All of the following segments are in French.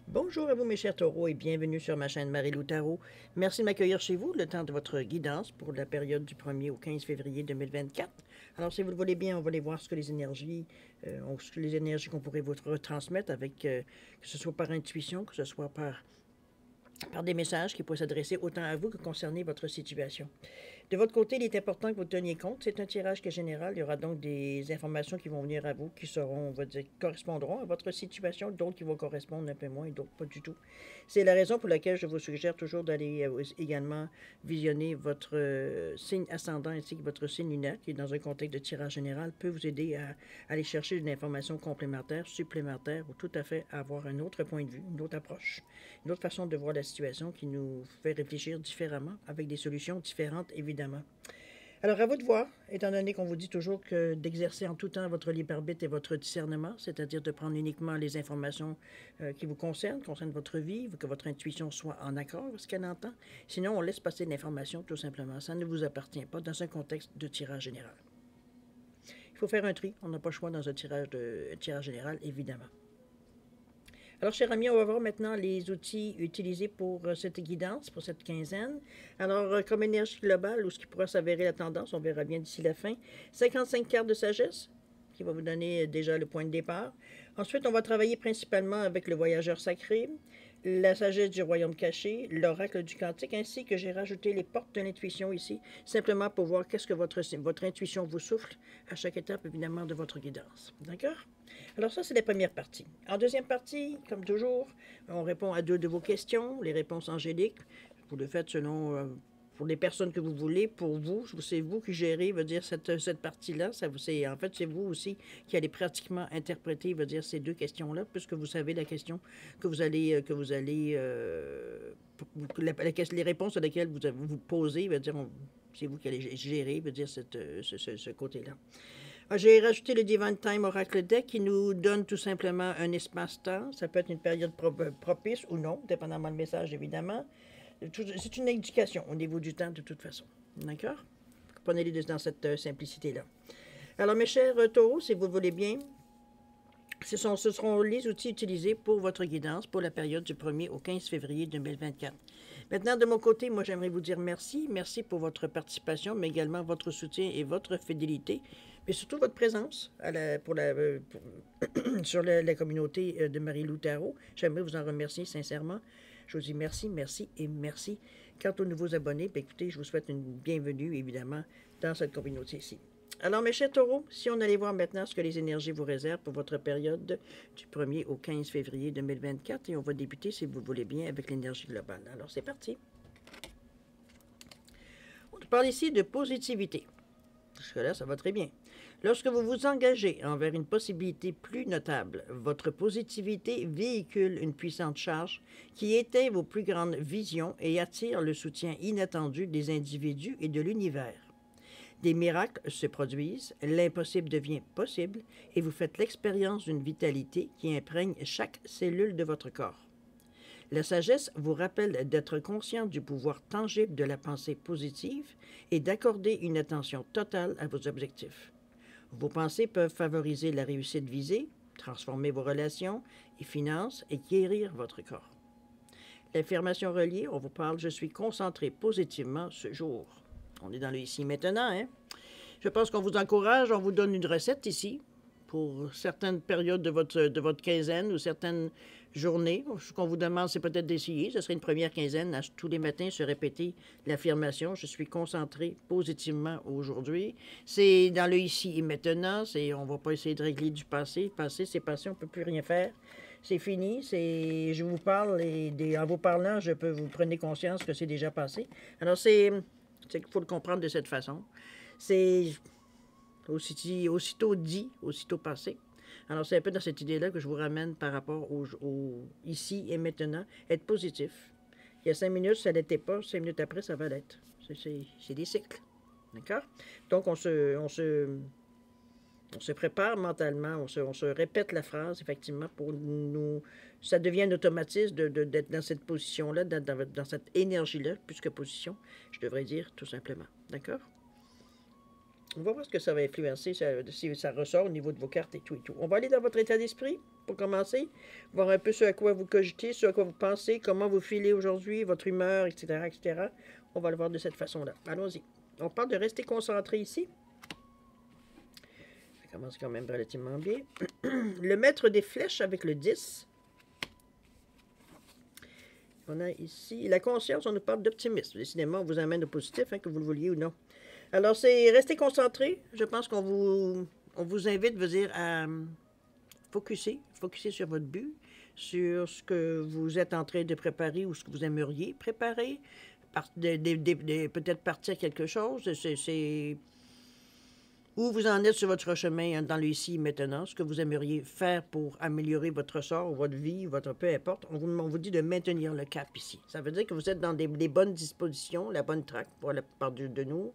Bonjour à vous mes chers taureaux et bienvenue sur ma chaîne Marie-Lou Tarot. Merci de m'accueillir chez vous le temps de votre guidance pour la période du 1er au 15 février 2024. Alors si vous le voulez bien, on va aller voir ce que les énergies, qu'on pourrait vous retransmettre avec, que ce soit par intuition, que ce soit par des messages qui pourraient s'adresser autant à vous que concerner votre situation. De votre côté, il est important que vous teniez compte. C'est un tirage qui est général. Il y aura donc des informations qui vont venir à vous, qui seront, on va dire, correspondront à votre situation, d'autres qui vont correspondre un peu moins et d'autres pas du tout. C'est la raison pour laquelle je vous suggère toujours d'aller également visionner votre signe ascendant ainsi que votre signe lunaire, qui, dans un contexte de tirage général, peut vous aider à aller chercher une information complémentaire, supplémentaire, ou tout à fait avoir un autre point de vue, une autre approche, une autre façon de voir la situation qui nous fait réfléchir différemment, avec des solutions différentes, évidemment. Alors, à vous de voir, étant donné qu'on vous dit toujours que d'exercer en tout temps votre libre arbitre et votre discernement, c'est-à-dire de prendre uniquement les informations qui vous concernent votre vie, que votre intuition soit en accord avec ce qu'elle entend. Sinon, on laisse passer l'information, tout simplement. Ça ne vous appartient pas dans un contexte de tirage général. Il faut faire un tri. On n'a pas le choix dans un tirage général, évidemment. Alors, chers amis, on va voir maintenant les outils utilisés pour cette guidance, pour cette quinzaine. Alors, comme énergie globale, ou ce qui pourra s'avérer la tendance, on verra bien d'ici la fin, 55 cartes de sagesse, qui va vous donner déjà le point de départ. Ensuite, on va travailler principalement avec le voyageur sacré, la sagesse du royaume caché, l'oracle du cantique, ainsi que j'ai rajouté les portes de l'intuition ici, simplement pour voir qu'est-ce que votre intuition vous souffle à chaque étape, évidemment, de votre guidance. D'accord? Alors ça, c'est la première partie. En deuxième partie, comme toujours, on répond à deux de vos questions, les réponses angéliques. Vous le faites selon, pour les personnes que vous voulez, pour vous, c'est vous qui gérez, veut dire, cette partie-là. En fait, c'est vous aussi qui allez pratiquement interpréter, veut dire, ces deux questions-là, puisque vous savez la question que vous allez, les réponses à laquelle vous posez, veut dire, c'est vous qui allez gérer, veut dire, ce côté-là. J'ai rajouté le Divine Time Oracle Deck qui nous donne tout simplement un espace-temps. Ça peut être une période propice ou non, dépendamment du message, évidemment. C'est une indication au niveau du temps, de toute façon. D'accord? Prenez-les dans cette simplicité-là. Alors, mes chers taureaux, si vous voulez bien, ce seront les outils utilisés pour votre guidance pour la période du 1er au 15 février 2024. Maintenant, de mon côté, moi, j'aimerais vous dire merci. Merci pour votre participation, mais également votre soutien et votre fidélité, mais surtout votre présence sur la communauté de Marie-Lou Tarot. J'aimerais vous en remercier sincèrement. Je vous dis merci, merci et merci. Quant aux nouveaux abonnés, bien, écoutez, je vous souhaite une bienvenue, évidemment, dans cette communauté-ci. Alors, mes chers taureaux, si on allait voir maintenant ce que les énergies vous réservent pour votre période du 1er au 15 février 2024, et on va débuter, si vous le voulez bien, avec l'énergie globale. Alors, c'est parti. On parle ici de positivité. Jusque-là, ça va très bien. Lorsque vous vous engagez envers une possibilité plus notable, votre positivité véhicule une puissante charge qui éteint vos plus grandes visions et attire le soutien inattendu des individus et de l'univers. Des miracles se produisent, l'impossible devient possible et vous faites l'expérience d'une vitalité qui imprègne chaque cellule de votre corps. La sagesse vous rappelle d'être conscient du pouvoir tangible de la pensée positive et d'accorder une attention totale à vos objectifs. Vos pensées peuvent favoriser la réussite visée, transformer vos relations et finances et guérir votre corps. L'affirmation reliée, on vous parle « Je suis concentré positivement ce jour ». On est dans le ici maintenant, hein? Je pense qu'on vous encourage, on vous donne une recette ici pour certaines périodes de votre quinzaine ou certaines journées. Ce qu'on vous demande, c'est peut-être d'essayer. Ce serait une première quinzaine, à tous les matins, se répéter l'affirmation « Je suis concentré positivement aujourd'hui ». C'est dans le ici et maintenant. On ne va pas essayer de régler du passé. Le passé, c'est passé, on ne peut plus rien faire. C'est fini. Je vous parle et en vous parlant, vous prenez conscience que c'est déjà passé. Alors, il faut le comprendre de cette façon. C'est aussitôt dit, aussitôt passé. Alors, c'est un peu dans cette idée-là que je vous ramène par rapport au ici et maintenant. Être positif. Il y a 5 minutes, ça ne l'était pas. 5 minutes après, ça va l'être. C'est des cycles. D'accord? Donc, on se prépare mentalement, on se répète la phrase, effectivement, pour nous. Ça devient un automatisme d'être dans cette position-là, dans cette énergie-là, plus que position, je devrais dire, tout simplement. D'accord? On va voir ce que ça va influencer, si ça ressort au niveau de vos cartes et tout et tout. On va aller dans votre état d'esprit pour commencer, voir un peu ce à quoi vous cogitez, ce à quoi vous pensez, comment vous filez aujourd'hui, votre humeur, etc., etc. On va le voir de cette façon-là. Allons-y. On parle de rester concentré ici. Ça commence quand même relativement bien. Le maître des flèches avec le 10. On a ici la conscience, on nous parle d'optimisme. Décidément, on vous amène au positif, hein, que vous le vouliez ou non. Alors, c'est rester concentré. Je pense on vous invite, veut dire, à focuser sur votre but, sur ce que vous êtes en train de préparer ou ce que vous aimeriez préparer. Peut-être partir quelque chose. C'est où vous en êtes sur votre chemin, hein, dans le ici et maintenant, ce que vous aimeriez faire pour améliorer votre sort, votre vie, votre peu importe. On vous dit de maintenir le cap ici. Ça veut dire que vous êtes dans des bonnes dispositions, la bonne traque pour la plupart de nous.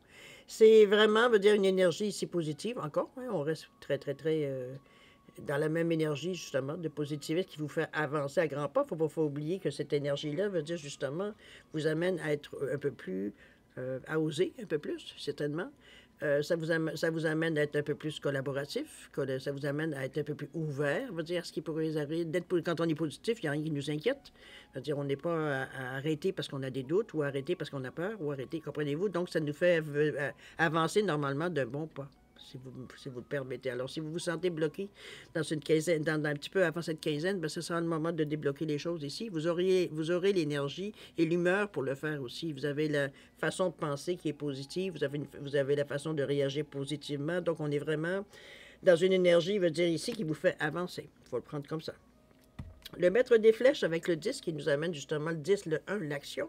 C'est vraiment, veut dire, une énergie ici positive. Encore, hein, on reste très, très, très dans la même énergie, justement, de positivisme qui vous fait avancer à grands pas. Il ne faut pas oublier que cette énergie-là, veut dire, justement, vous amène à être un peu plus, à oser un peu plus, certainement. Ça vous amène à être un peu plus collaboratif, ça vous amène à être un peu plus ouvert, veut dire, ce qui pourrait arriver. Quand on est positif, il n'y a rien qui nous inquiète. Veut dire, on n'est pas à arrêter parce qu'on a des doutes, ou arrêter parce qu'on a peur, ou arrêter, comprenez-vous? Donc, ça nous fait avancer normalement d'un bon pas, si vous le permettez. Alors, si vous vous sentez bloqué dans une quinzaine, un petit peu avant cette quinzaine, bien, ce sera le moment de débloquer les choses ici. Vous aurez l'énergie et l'humeur pour le faire aussi. Vous avez la façon de penser qui est positive. Vous avez la façon de réagir positivement. Donc, on est vraiment dans une énergie, veut dire ici, qui vous fait avancer. Il faut le prendre comme ça. Le maître des flèches avec le 10 qui nous amène justement le 10, le 1, l'action.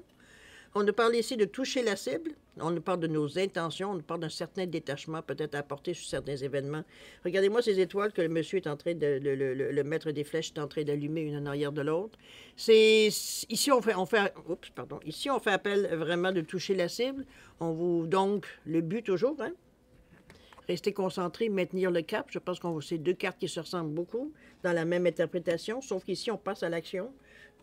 On nous parle ici de toucher la cible, on nous parle de nos intentions, on nous parle d'un certain détachement peut-être à apporter sur certains événements. Regardez-moi ces étoiles que le monsieur est en train de... Le maître des flèches est en train d'allumer une en arrière de l'autre. Ici, ici, on fait appel vraiment de toucher la cible. Donc, le but toujours, hein? Rester concentré, maintenir le cap. Je pense qu'on c'est deux cartes qui se ressemblent beaucoup dans la même interprétation, sauf qu'ici, on passe à l'action.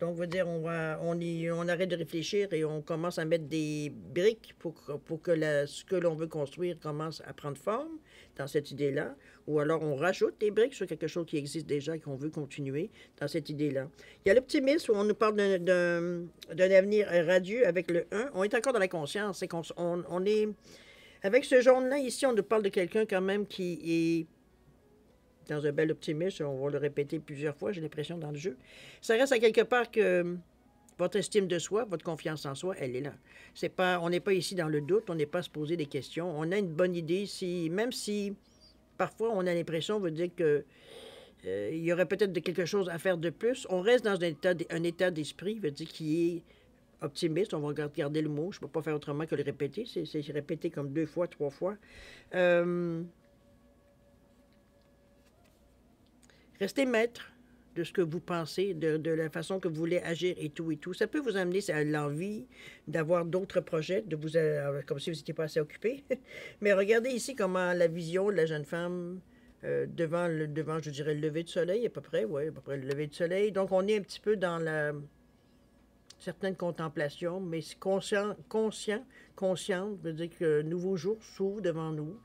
Donc, veut dire, on arrête de réfléchir et on commence à mettre des briques pour que ce que l'on veut construire commence à prendre forme dans cette idée-là. Ou alors, on rajoute des briques sur quelque chose qui existe déjà et qu'on veut continuer dans cette idée-là. Il y a l'optimisme où on nous parle d'un avenir radieux avec le 1. On est encore dans la conscience. C'est on est... Avec ce jaune-là, ici, on nous parle de quelqu'un quand même qui est dans un bel optimisme. On va le répéter plusieurs fois, j'ai l'impression, dans le jeu. Ça reste à quelque part que votre estime de soi, votre confiance en soi, elle est là. On n'est pas ici dans le doute, on n'est pas à se poser des questions. On a une bonne idée, même si parfois on a l'impression, veut dire que il y aurait peut-être quelque chose à faire de plus. On reste dans un état d'esprit, veut dire, qui est optimiste. On va garder le mot. Je ne peux pas faire autrement que le répéter. C'est répété comme 2 fois, 3 fois. Restez maître de ce que vous pensez, de la façon que vous voulez agir et tout et tout. Ça peut vous amener à l'envie d'avoir d'autres projets, comme si vous n'étiez pas assez occupé. Mais regardez ici comment la vision de la jeune femme devant, je dirais, le lever du soleil, à peu près, oui, à peu près le lever du soleil. Donc, on est un petit peu dans certaines contemplations, mais consciente, veut dire que nouveau jour s'ouvre devant nous.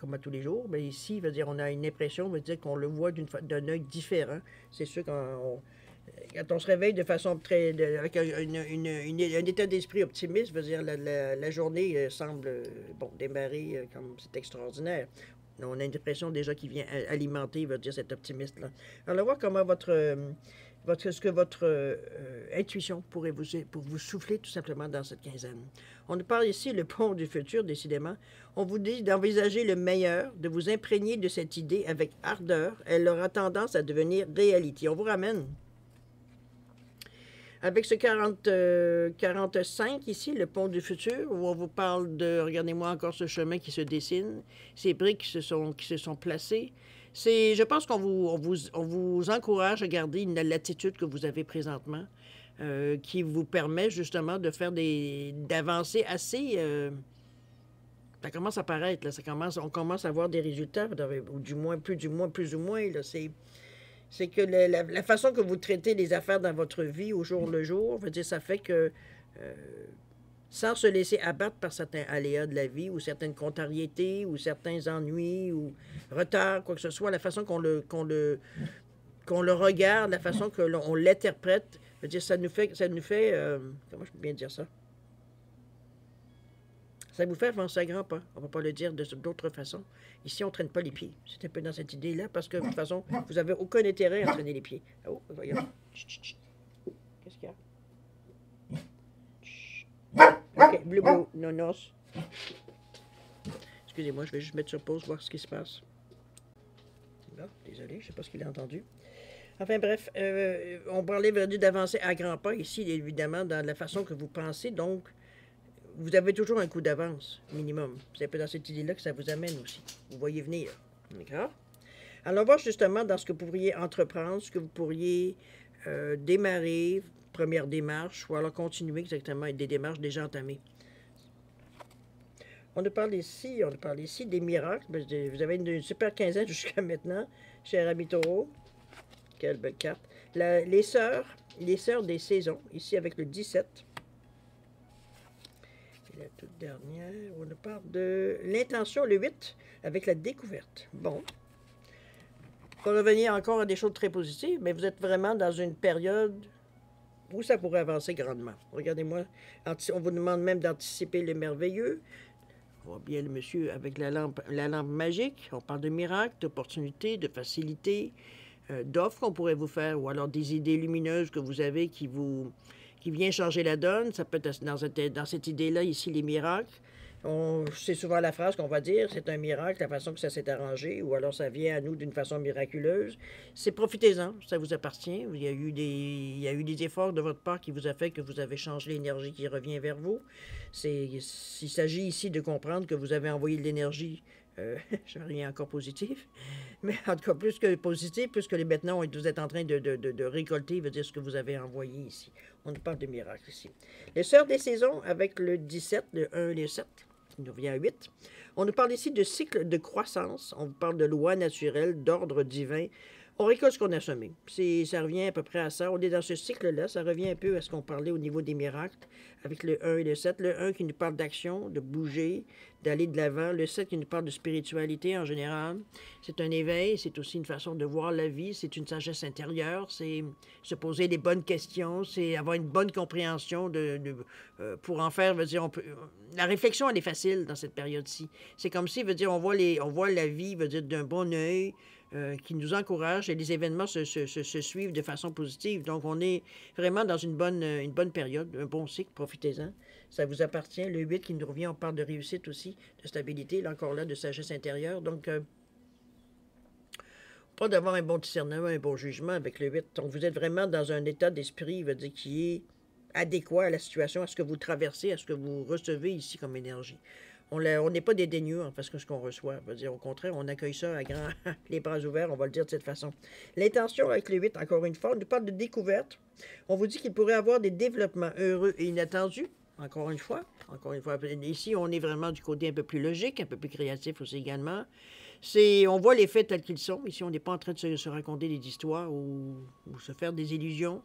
Comme à tous les jours, mais ici, veut dire, on a une impression, veut dire qu'on le voit d'un œil différent. C'est sûr quand on se réveille de façon avec un état d'esprit optimiste, veut dire la journée semble démarrer comme c'est extraordinaire. On a une impression déjà qui vient alimenter, veut dire, cet optimiste-là. Alors, on va voir comment ce que votre intuition pourrait pour vous souffler tout simplement dans cette quinzaine. On nous parle ici le pont du futur, décidément. On vous dit d'envisager le meilleur, de vous imprégner de cette idée avec ardeur. Elle aura tendance à devenir réalité. On vous ramène avec ce 45 ici, le pont du futur, où on vous parle de, regardez-moi encore ce chemin qui se dessine, ces briques qui se sont placées. Je pense qu'on vous encourage à garder l'attitude que vous avez présentement, qui vous permet justement de faire d'avancer assez... ça commence à paraître, là, on commence à voir des résultats, ou du moins, plus ou moins, là, c'est que la façon que vous traitez les affaires dans votre vie au jour le jour, veut dire, ça fait que sans se laisser abattre par certains aléas de la vie ou certaines contrariétés ou certains ennuis ou retards, quoi que ce soit, la façon qu'on le regarde, la façon que on l'interprète, je veux dire, ça nous fait, comment je peux bien dire ça? Ça vous fait avancer à grands pas. On ne va pas le dire d'autre façon. Ici, on ne traîne pas les pieds. C'est un peu dans cette idée-là, parce que de toute façon, vous n'avez aucun intérêt à traîner les pieds. Oh, voyons. Qu'est-ce qu'il y a? OK, bleu, nonos. Excusez-moi, je vais juste mettre sur pause, voir ce qui se passe. Bon, désolé, je ne sais pas ce qu'il a entendu. Enfin bref, on parlait d'avancer à grands pas ici, évidemment, dans la façon que vous pensez. Donc, vous avez toujours un coup d'avance, minimum. C'est un peu dans cette idée-là que ça vous amène aussi. Vous voyez venir. D'accord? Alors, voir justement dans ce que vous pourriez entreprendre, ce que vous pourriez démarrer, première démarche, ou alors continuer exactement avec des démarches déjà entamées. On a parlé ici des miracles. Vous avez une super quinzaine jusqu'à maintenant, cher ami Taureau. Quelle belle carte. Les sœurs des saisons, ici avec le 17. Et la toute dernière, on parle de l'intention, le 8, avec la découverte. Bon. Pour revenir encore à des choses très positives, mais vous êtes vraiment dans une période où ça pourrait avancer grandement. Regardez-moi, on vous demande même d'anticiper le merveilleux. On voit bien le monsieur avec la lampe magique. On parle de miracles, d'opportunités, de facilités, d'offres qu'on pourrait vous faire, ou alors des idées lumineuses que vous avez qui vient changer la donne. Ça peut être dans cette idée-là, ici, les miracles. C'est souvent la phrase qu'on va dire, c'est un miracle, la façon que ça s'est arrangé, ou alors ça vient à nous d'une façon miraculeuse. Profitez-en, ça vous appartient. Il y a eu des efforts de votre part qui vous a fait que vous avez changé l'énergie qui revient vers vous. Il s'agit ici de comprendre que vous avez envoyé de l'énergie, je n'ai rien encore positif, mais en tout cas, plus que positif, plus que maintenant, vous êtes en train de récolter, veut dire ce que vous avez envoyé ici. On nous parle de miracles ici. Les sœurs des saisons avec le 17, le 1 et le 7. Il nous revient à 8. On nous parle ici de cycle de croissance. On vous parle de lois naturelles, d'ordre divin. On récolte ce qu'on a semé. Ça revient à peu près à ça. On est dans ce cycle-là. Ça revient un peu à ce qu'on parlait au niveau des miracles avec le 1 et le 7. Le 1 qui nous parle d'action, de bouger, d'aller de l'avant. Le 7 qui nous parle de spiritualité en général. C'est un éveil. C'est aussi une façon de voir la vie. C'est une sagesse intérieure. C'est se poser les bonnes questions. C'est avoir une bonne compréhension pour en faire, veut dire, la réflexion, elle est facile dans cette période-ci. C'est comme si, veut dire, on voit la vie, veut dire, d'un bon œil, qui nous encourage et les événements se suivent de façon positive. Donc, on est vraiment dans une bonne période, un bon cycle, profitez-en. Ça vous appartient. Le 8 qui nous revient, on parle de réussite aussi, de stabilité, là encore là, de sagesse intérieure. Donc, pas d'avoir un bon discernement, un bon jugement avec le 8. Donc, vous êtes vraiment dans un état d'esprit, veut dire, qui est adéquat à la situation, à ce que vous traversez, à ce que vous recevez ici comme énergie. On n'est pas dédaigneux en face de ce qu'on reçoit. On va dire, au contraire, on accueille ça à grand les bras ouverts, on va le dire de cette façon. L'intention avec le 8, encore une fois, on nous parle de découverte. On vous dit qu'il pourrait y avoir des développements heureux et inattendus. Encore une fois, ici, on est vraiment du côté un peu plus logique, un peu plus créatif aussi également. On voit les faits tels qu'ils sont. Ici, on n'est pas en train de se raconter des histoires ou se faire des illusions.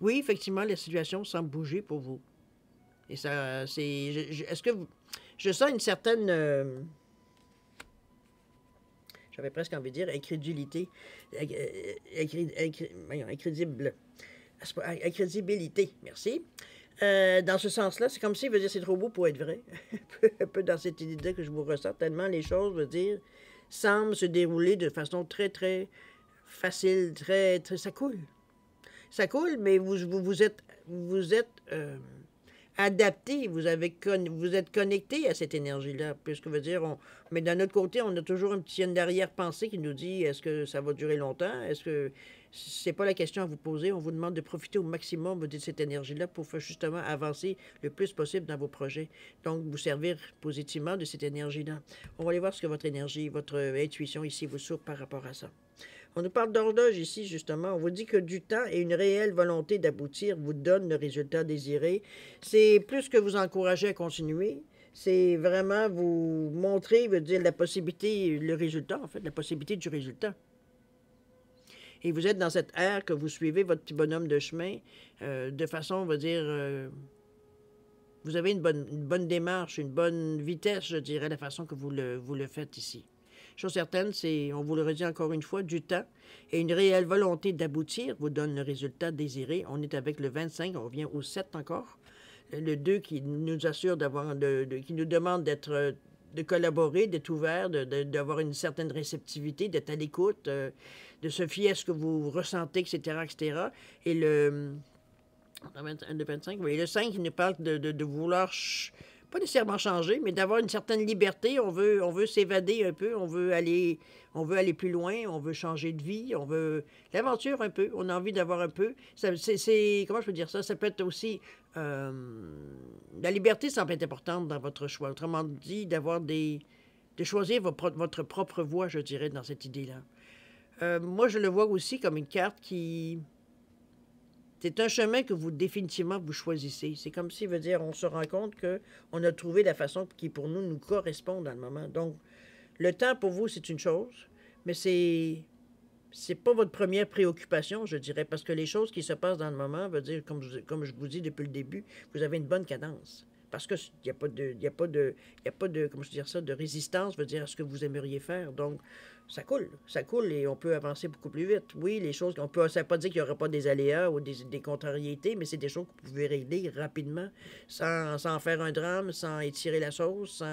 Oui, effectivement, la situation semble bouger pour vous. Et ça, est-ce que je sens une certaine, j'avais presque envie de dire, incrédulité, incrédibilité, merci. Dans ce sens-là, c'est comme si, veut dire, c'est trop beau pour être vrai. Un peu dans cette idée que je vous ressens, tellement les choses, veut dire, semblent se dérouler de façon très, très facile, très, très, ça coule. Ça coule, mais vous êtes adapté, vous êtes connecté à cette énergie-là, puisque veut dire, mais d'un autre côté, on a toujours une arrière-pensée qui nous dit, est-ce que ça va durer longtemps? Est-ce que c'est pas la question à vous poser? On vous demande de profiter au maximum de cette énergie-là pour justement avancer le plus possible dans vos projets. Donc, vous servir positivement de cette énergie-là. On va aller voir ce que votre énergie, votre intuition ici vous souffre par rapport à ça. On nous parle d'horloge ici, justement. On vous dit que du temps et une réelle volonté d'aboutir vous donnent le résultat désiré. C'est plus que vous encourager à continuer. C'est vraiment vous montrer, veut dire, la possibilité, le résultat, en fait, la possibilité du résultat. Et vous êtes dans cette ère que vous suivez votre petit bonhomme de chemin de façon, on va dire, Vous avez une bonne démarche, une bonne vitesse, je dirais, la façon que vous le faites ici. Chose certaine, c'est, on vous le redit encore une fois, du temps et une réelle volonté d'aboutir vous donne le résultat désiré. On est avec le 25, on revient au 7 encore. Le 2 qui nous assure d'avoir, qui nous demande d'être, de collaborer, d'être ouvert, d'avoir une certaine réceptivité, d'être à l'écoute, de se fier à ce que vous ressentez, etc., etc. Et le 25, oui, le 5, il nous parle de vouloir, pas nécessairement changer, mais d'avoir une certaine liberté. On veut s'évader un peu, on veut aller plus loin, on veut changer de vie, on veut l'aventure un peu, on a envie d'avoir un peu. Comment je peux dire ça? Ça peut être aussi... la liberté semble être importante dans votre choix. Autrement dit, de choisir votre propre voie, je dirais, dans cette idée-là. Moi, je le vois aussi comme une carte qui... C'est un chemin que vous, définitivement, vous choisissez. C'est comme si, veut dire, on se rend compte qu'on a trouvé la façon qui, pour nous, nous correspond dans le moment. Donc, le temps, pour vous, c'est une chose, mais c'est pas votre première préoccupation, je dirais, parce que les choses qui se passent dans le moment, veut dire, comme je vous dis depuis le début, vous avez une bonne cadence. Parce qu'il n'y a pas de, y a pas de, y a pas de, comment je veux dire ça, de résistance, veut dire, à ce que vous aimeriez faire. Donc, ça coule et on peut avancer beaucoup plus vite. Oui, les choses, ça ne veut pas dire qu'il n'y aura pas des aléas ou des contrariétés, mais c'est des choses que vous pouvez régler rapidement, sans faire un drame, sans étirer la sauce,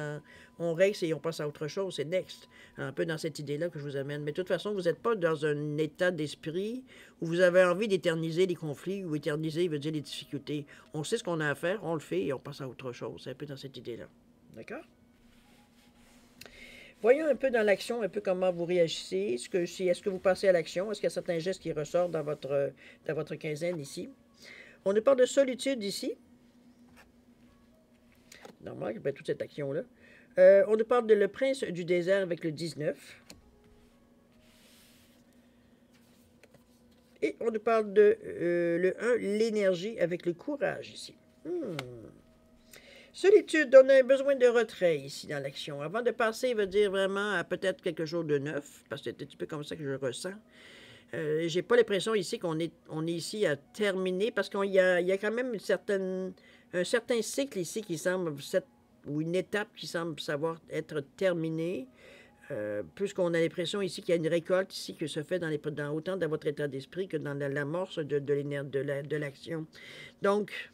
on règle et on passe à autre chose, c'est next. Un peu dans cette idée-là que je vous amène. Mais de toute façon, vous n'êtes pas dans un état d'esprit où vous avez envie d'éterniser les conflits ou éterniser, veut dire les difficultés. On sait ce qu'on a à faire, on le fait et on passe à autre chose. C'est un peu dans cette idée-là. D'accord? Voyons un peu dans l'action, un peu comment vous réagissez. Est-ce que vous passez à l'action? Est-ce qu'il y a certains gestes qui ressortent dans votre quinzaine ici? On nous parle de solitude ici. Normal, ben, toute cette action-là. On nous parle de le prince du désert avec le 19. Et on nous parle de le 1, l'énergie avec le courage ici. Solitude, on a un besoin de retrait ici dans l'action. Avant de passer, veut dire vraiment à peut-être quelque chose de neuf, parce que c'est un petit peu comme ça que je le ressens. J'ai pas l'impression ici qu'on est ici à terminer, parce qu'il y a quand même un certain cycle ici qui semble, ou une étape qui semble savoir être terminée. Puisqu'on a l'impression ici qu'il y a une récolte ici qui se fait autant dans votre état d'esprit que dans l'amorce de l'action. Donc,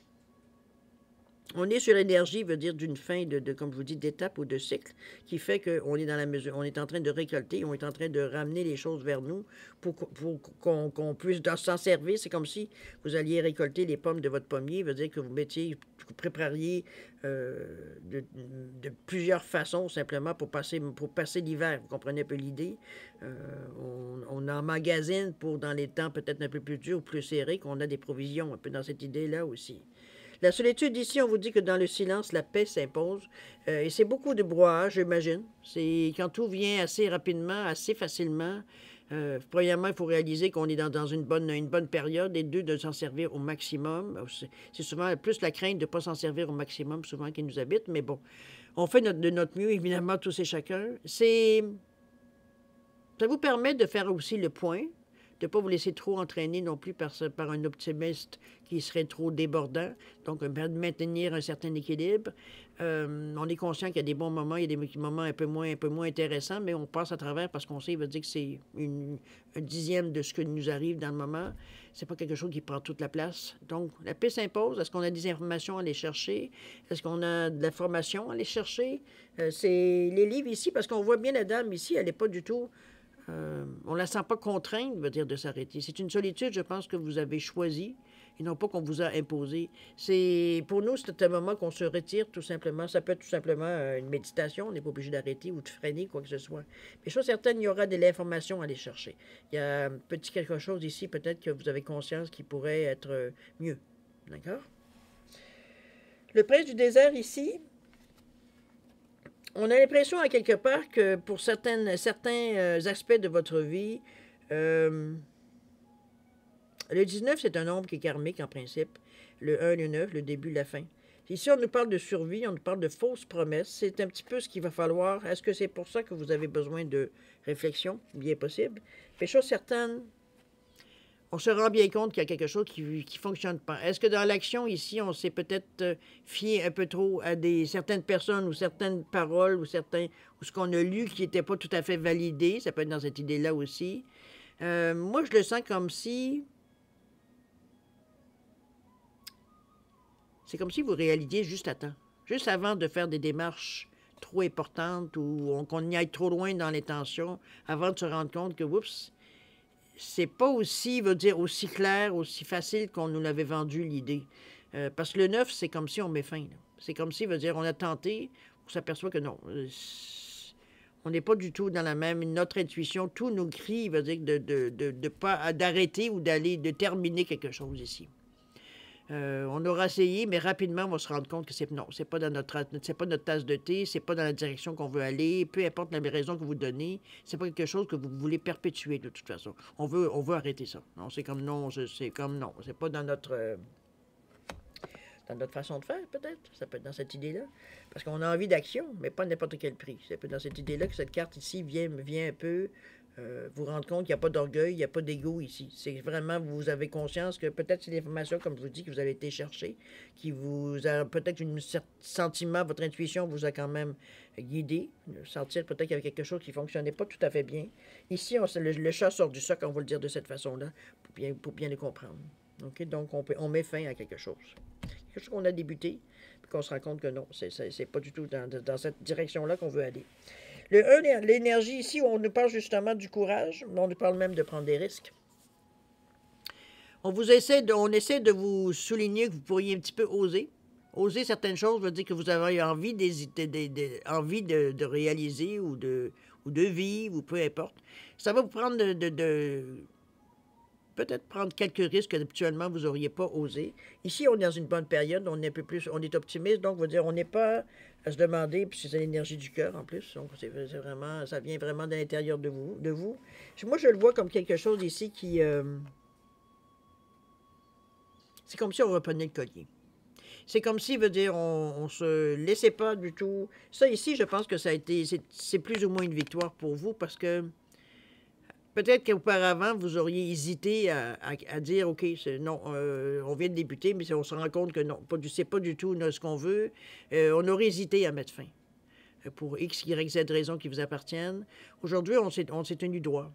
on est sur l'énergie, veut dire d'une fin comme je vous dis, d'étape ou de cycle, qui fait qu'on est dans la mesure, on est en train de récolter, on est en train de ramener les choses vers nous pour qu'on puisse s'en servir. C'est comme si vous alliez récolter les pommes de votre pommier, veut dire que vous prépareriez de plusieurs façons simplement pour passer l'hiver. Vous comprenez un peu l'idée? On emmagasine pour dans les temps peut-être un peu plus durs ou plus serrés, qu'on a des provisions, un peu dans cette idée-là aussi. La solitude, ici, on vous dit que dans le silence, la paix s'impose. Et c'est beaucoup de brouhaha, j'imagine. C'est quand tout vient assez rapidement, assez facilement. Premièrement, il faut réaliser qu'on est dans une bonne période, et deux, de s'en servir au maximum. C'est souvent plus la crainte de ne pas s'en servir au maximum, souvent, qui nous habite. Mais bon, on fait de notre mieux, évidemment, tous et chacun. Ça vous permet de faire aussi le point, de ne pas vous laisser trop entraîner non plus par un optimiste qui serait trop débordant. Donc, maintenir un certain équilibre. On est conscient qu'il y a des bons moments, il y a des moments un peu moins intéressants, mais on passe à travers parce qu'on sait, il veut dire que c'est un dixième de ce que nous arrive dans le moment. C'est pas quelque chose qui prend toute la place. Donc, la paix s'impose. Est-ce qu'on a des informations à aller chercher? Est-ce qu'on a de la formation à aller chercher? C'est les livres ici, parce qu'on voit bien la dame ici, elle n'est pas du tout... on ne la sent pas contrainte, veut dire, de s'arrêter. C'est une solitude, je pense, que vous avez choisie et non pas qu'on vous a imposée. Pour nous, c'est un moment qu'on se retire tout simplement. Ça peut être tout simplement une méditation. On n'est pas obligé d'arrêter ou de freiner, quoi que ce soit. Mais chose certaine, il y aura de l'information à aller chercher. Il y a un petit quelque chose ici, peut-être que vous avez conscience qui pourrait être mieux. D'accord? Le prince du désert ici, on a l'impression à quelque part que pour certains aspects de votre vie, le 19, c'est un nombre qui est karmique en principe. Le 1, le 9, le début, la fin. Ici, on nous parle de survie, on nous parle de fausses promesses. C'est un petit peu ce qu'il va falloir. Est-ce que c'est pour ça que vous avez besoin de réflexion? Bien possible. Mais chose certaine, on se rend bien compte qu'il y a quelque chose qui ne fonctionne pas. Est-ce que dans l'action, ici, on s'est peut-être fié un peu trop à certaines personnes ou certaines paroles ou ce qu'on a lu qui n'était pas tout à fait validé? Ça peut être dans cette idée-là aussi. Moi, je le sens comme si... C'est comme si vous réalisiez juste à temps. Juste avant de faire des démarches trop importantes ou qu'on y aille trop loin dans les tensions, avant de se rendre compte que, oups, c'est pas aussi, aussi clair, aussi facile qu'on nous l'avait vendu l'idée. Parce que le 9, c'est comme si on met fin. C'est comme si, on a tenté, on s'aperçoit que non. On n'est pas du tout dans la même... Notre intuition, tout nous crie, d'arrêter ou de terminer quelque chose ici. On aura essayé, mais rapidement, on va se rendre compte que c'est pas dans c'est pas notre tasse de thé, c'est pas dans la direction qu'on veut aller, peu importe la raison que vous donnez, c'est pas quelque chose que vous voulez perpétuer de toute façon. On veut arrêter ça. Non, c'est comme non, c'est pas dans notre façon de faire, peut-être. Ça peut être dans cette idée-là. Parce qu'on a envie d'action, mais pas n'importe quel prix. C'est peut-être dans cette idée-là que cette carte ici vient un peu vous rendre compte qu'il n'y a pas d'orgueil, il n'y a pas d'ego ici. C'est vraiment, vous avez conscience que peut-être c'est l'information, comme je vous dis, que vous avez été chercher, qui vous a peut-être un sentiment, votre intuition vous a quand même guidé, sentir peut-être qu'il y avait quelque chose qui ne fonctionnait pas tout à fait bien. Ici, le chat sort du sac, on va le dire de cette façon-là, pour bien le comprendre. Okay? Donc, on met fin à quelque chose. Quelque chose qu'on a débuté, puis qu'on se rend compte que non, c'est pas du tout dans cette direction-là qu'on veut aller. Le 1, l'énergie, ici, on nous parle justement du courage, mais on nous parle même de prendre des risques. On essaie de vous souligner que vous pourriez un petit peu oser. Oser certaines choses veut dire que vous avez envie de réaliser ou de vivre, ou peu importe. Ça va vous prendre peut-être prendre quelques risques que habituellement vous n'auriez pas osé. Ici, on est dans une bonne période, on est un peu plus, on est optimiste, donc on n'est pas à se demander, puis c'est l'énergie du cœur en plus, donc c'est vraiment, ça vient vraiment de l'intérieur de vous. Moi, je le vois comme quelque chose ici qui, c'est comme si on reprenait le collier. C'est comme si, on se laissait pas du tout. Ça ici, je pense que c'est plus ou moins une victoire pour vous parce que peut-être qu'auparavant, vous auriez hésité à dire, OK, non, on vient de débuter, mais on se rend compte que non, c'est pas du tout ce qu'on veut. On aurait hésité à mettre fin pour X, Y, Z raisons qui vous appartiennent. Aujourd'hui, on s'est tenu droit.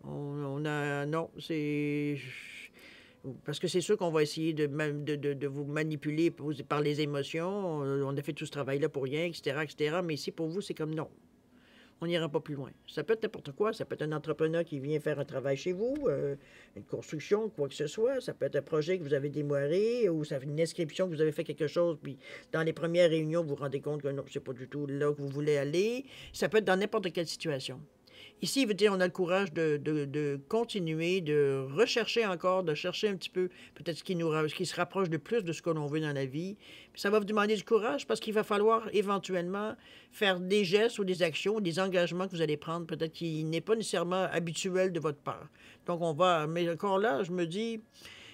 Non, c'est... Parce que c'est sûr qu'on va essayer de vous manipuler par les émotions. On a fait tout ce travail-là pour rien, etc., etc. Mais ici, pour vous, c'est comme non. On n'ira pas plus loin. Ça peut être n'importe quoi. Ça peut être un entrepreneur qui vient faire un travail chez vous, une construction, quoi que ce soit. Ça peut être un projet que vous avez démarré ou ça fait une inscription que vous avez fait quelque chose, puis dans les premières réunions, vous vous rendez compte que non, c'est pas du tout là que vous voulez aller. Ça peut être dans n'importe quelle situation. Ici, on a le courage de continuer, de rechercher encore, de chercher un petit peu peut-être ce qui se rapproche de plus de ce que l'on veut dans la vie. Puis ça va vous demander du courage parce qu'il va falloir éventuellement faire des gestes ou des actions, des engagements que vous allez prendre, peut-être qui n'est pas nécessairement habituel de votre part. Donc mais encore là, je me dis,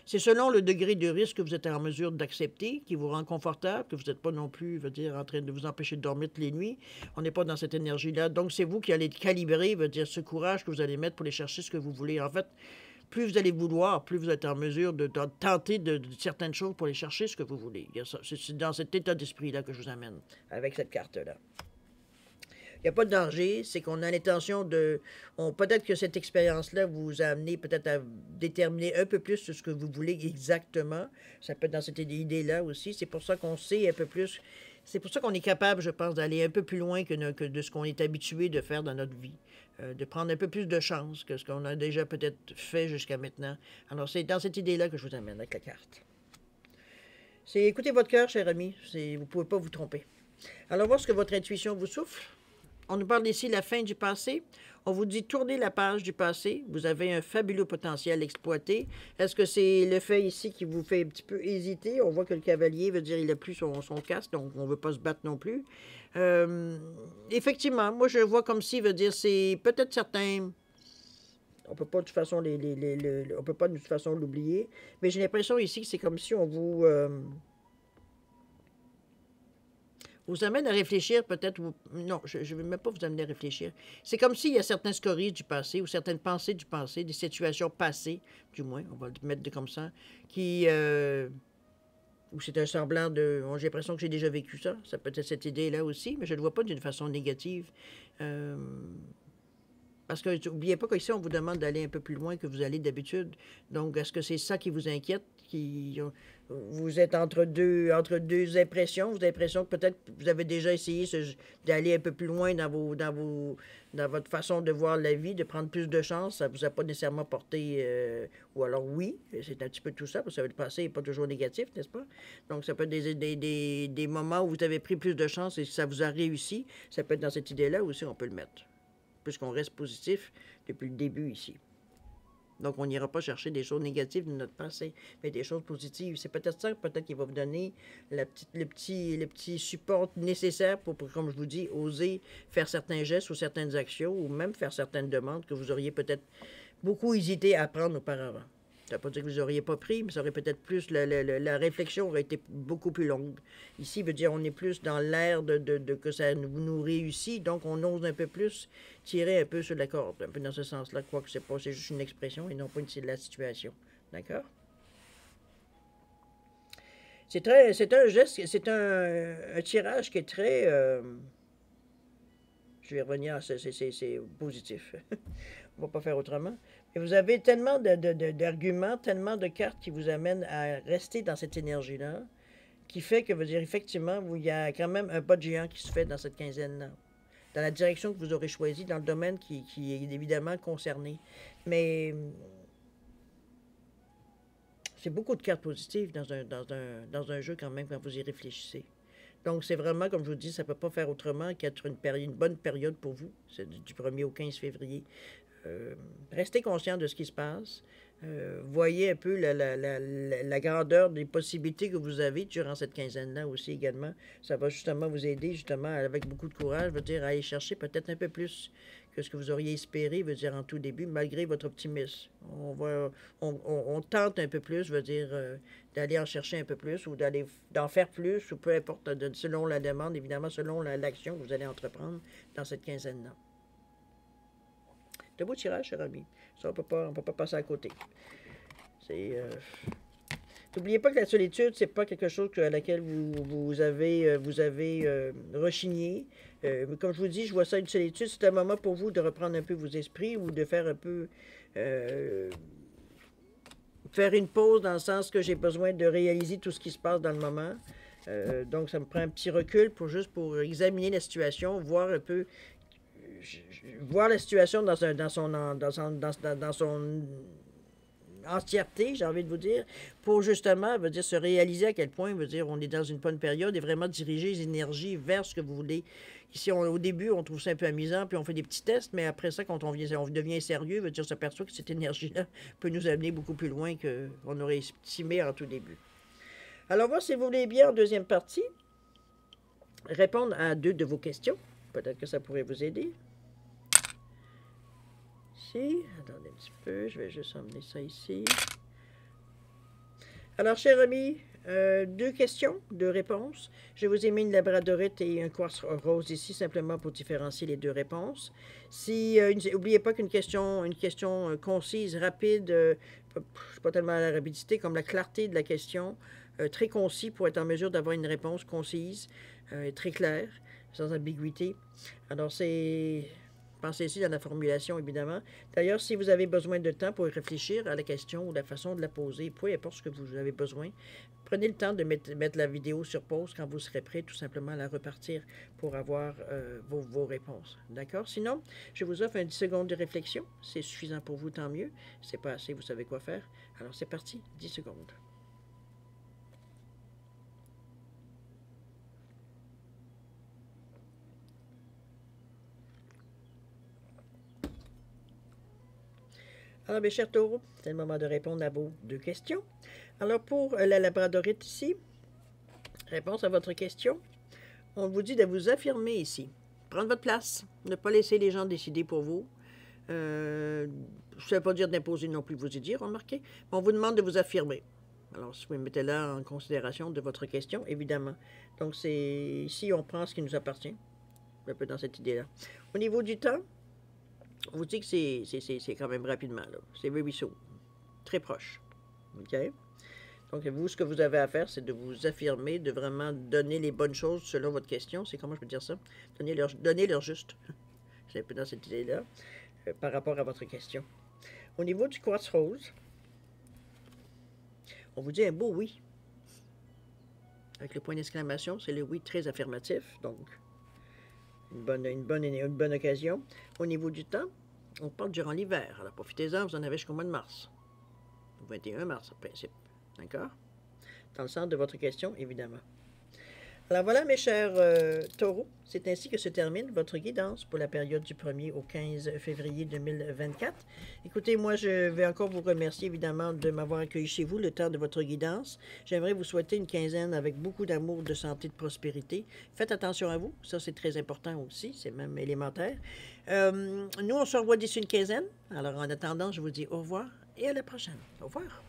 c'est selon le degré de risque que vous êtes en mesure d'accepter, qui vous rend confortable, que vous n'êtes pas non plus, en train de vous empêcher de dormir toutes les nuits. On n'est pas dans cette énergie-là. Donc, c'est vous qui allez calibrer, ce courage que vous allez mettre pour aller chercher ce que vous voulez. En fait, plus vous allez vouloir, plus vous êtes en mesure de tenter de certaines choses pour aller chercher ce que vous voulez. C'est dans cet état d'esprit-là que je vous amène avec cette carte-là. Il n'y a pas de danger, c'est qu'on a l'intention peut-être que cette expérience-là vous a amené peut-être à déterminer un peu plus ce que vous voulez exactement. Ça peut être dans cette idée-là aussi. C'est pour ça qu'on sait un peu plus. C'est pour ça qu'on est capable, je pense, d'aller un peu plus loin que de ce qu'on est habitué de faire dans notre vie. De prendre un peu plus de chance que ce qu'on a déjà peut-être fait jusqu'à maintenant. Alors, c'est dans cette idée-là que je vous amène avec la carte. C'est écoutez votre cœur, cher ami. Vous ne pouvez pas vous tromper. Alors, voir ce que votre intuition vous souffle. On nous parle ici de la fin du passé. On vous dit tournez la page du passé. Vous avez un fabuleux potentiel exploité. Est-ce que c'est le fait ici qui vous fait un petit peu hésiter? On voit que le cavalier veut dire qu'il n'a plus son casque, donc on ne veut pas se battre non plus. Effectivement, moi je vois comme si veut dire c'est peut-être certain. On peut pas de toute façon on peut pas de toute façon l'oublier. Mais j'ai l'impression ici que c'est comme si on vous amène à réfléchir peut-être. Non, je ne veux même pas vous amener à réfléchir. C'est comme s'il y a certains scories du passé ou certaines pensées du passé, des situations passées, du moins, on va le mettre comme ça, qui... ou c'est un semblant de... Bon, j'ai l'impression que j'ai déjà vécu ça. Ça peut être cette idée-là aussi, mais je ne le vois pas d'une façon négative. Parce que n'oubliez pas qu'ici, on vous demande d'aller un peu plus loin que vous allez d'habitude. Donc, est-ce que c'est ça qui vous inquiète? Vous êtes entre deux impressions. Vous avez l'impression que peut-être vous avez déjà essayé d'aller un peu plus loin dans votre façon de voir la vie, de prendre plus de chance. Ça ne vous a pas nécessairement porté... ou alors oui, c'est un petit peu tout ça, parce que le passé n'est pas toujours négatif, n'est-ce pas? Donc, ça peut être des moments où vous avez pris plus de chance et ça vous a réussi. Ça peut être dans cette idée-là aussi, on peut le mettre. Puisqu'on reste positif depuis le début ici. Donc, on n'ira pas chercher des choses négatives de notre passé, mais des choses positives. C'est peut-être ça, peut-être qu'il va vous donner le petit support nécessaire pour, comme je vous dis, oser faire certains gestes ou certaines actions, ou même faire certaines demandes que vous auriez peut-être beaucoup hésité à prendre auparavant. Ça ne veut pas dire que vous n'auriez pas pris, mais ça aurait peut-être plus... La réflexion aurait été beaucoup plus longue. Ici, veut dire on est plus dans l'air que ça nous réussit, donc on ose un peu plus tirer un peu sur la corde, un peu dans ce sens-là, quoique c'est juste une expression et non pas une la situation. D'accord? C'est un geste, c'est un tirage qui est très... je vais revenir, c'est positif. On ne va pas faire autrement. Et vous avez tellement d'arguments, tellement de cartes qui vous amènent à rester dans cette énergie-là, qui fait que, vous dire, effectivement, il y a quand même un pas de géant qui se fait dans cette quinzaine-là. Dans la direction que vous aurez choisie, dans le domaine qui est évidemment concerné. Mais c'est beaucoup de cartes positives dans un jeu quand même quand vous y réfléchissez. Donc, c'est vraiment, comme je vous dis, ça ne peut pas faire autrement qu'être une bonne période pour vous. C'est du 1er au 15 février. Restez conscient de ce qui se passe. Voyez un peu la grandeur des possibilités que vous avez durant cette quinzaine-là aussi également. Ça va justement vous aider, justement, avec beaucoup de courage, veut dire, à aller chercher peut-être un peu plus que ce que vous auriez espéré, veut dire, en tout début, malgré votre optimisme. On tente un peu plus, veut dire, d'aller en chercher un peu plus ou d'en faire plus, ou peu importe, selon la demande, évidemment, selon l'action que vous allez entreprendre dans cette quinzaine-là. De beau tirage, cher ami. Ça, on peut pas passer à côté. N'oubliez pas que la solitude, c'est pas quelque chose à laquelle vous avez rechigné. Comme je vous dis, je vois ça une solitude. C'est un moment pour vous de reprendre un peu vos esprits ou de faire un peu... faire une pause dans le sens que j'ai besoin de réaliser tout ce qui se passe dans le moment. Donc, ça me prend un petit recul pour examiner la situation, voir un peu... voir la situation dans son entièreté, j'ai envie de vous dire, pour justement, veut dire, se réaliser à quel point, veut dire, on est dans une bonne période et vraiment diriger les énergies vers ce que vous voulez. Ici, au début, on trouve ça un peu amusant, puis on fait des petits tests, mais après ça, quand on devient sérieux, veut dire, on s'aperçoit que cette énergie-là peut nous amener beaucoup plus loin qu'on aurait estimé en tout début. Alors, moi, si vous voulez bien, en deuxième partie, répondre à 2 de vos questions. Peut-être que ça pourrait vous aider. Ici, attendez un petit peu, je vais juste emmener ça ici. Alors, cher ami, 2 questions, 2 réponses. Je vous ai mis une labradorite et un quartz rose ici, simplement pour différencier les 2 réponses. N'oubliez pas qu'une question concise, rapide, pas tellement la rapidité, comme la clarté de la question, très concis pour être en mesure d'avoir une réponse concise, très claire, sans ambiguïté. Alors, pensez ici dans la formulation, évidemment. D'ailleurs, si vous avez besoin de temps pour réfléchir à la question ou la façon de la poser, peu importe ce que vous avez besoin, prenez le temps de mettre la vidéo sur pause quand vous serez prêt, tout simplement à la repartir pour avoir vos réponses. D'accord? Sinon, je vous offre un 10 secondes de réflexion. C'est suffisant pour vous, tant mieux. C'est pas assez, vous savez quoi faire. Alors, c'est parti, 10 secondes. Alors, mes chers taureaux, c'est le moment de répondre à vos 2 questions. Alors, pour la labradorite ici, réponse à votre question, on vous dit de vous affirmer ici. Prendre votre place, ne pas laisser les gens décider pour vous. Ça ne veut pas dire d'imposer non plus vos idées, remarquez. On vous demande de vous affirmer. Alors, si vous mettez-la en considération de votre question, évidemment. Donc, c'est ici, on prend ce qui nous appartient, un peu dans cette idée-là. Au niveau du temps, on vous dit que c'est quand même rapidement, là. C'est very soon. Très proche. OK? Donc, vous, ce que vous avez à faire, c'est de vous affirmer, de vraiment donner les bonnes choses selon votre question. C'est comment je peux dire ça? Donner leur juste. C'est un peu dans cette idée-là, par rapport à votre question. Au niveau du quartz rose, on vous dit un beau oui. Avec le point d'exclamation, c'est le oui très affirmatif. Donc, une bonne occasion. Au niveau du temps, on parle durant l'hiver. Alors, profitez-en, vous en avez jusqu'au mois de mars. 21 mars, en principe. D'accord? Dans le centre de votre question, évidemment. Alors voilà, mes chers taureaux, c'est ainsi que se termine votre guidance pour la période du 1er au 15 février 2024. Écoutez, moi, je vais encore vous remercier, évidemment, de m'avoir accueilli chez vous le temps de votre guidance. J'aimerais vous souhaiter une quinzaine avec beaucoup d'amour, de santé, de prospérité. Faites attention à vous, ça c'est très important aussi, c'est même élémentaire. Nous, on se revoit d'ici une quinzaine. Alors, en attendant, je vous dis au revoir et à la prochaine. Au revoir.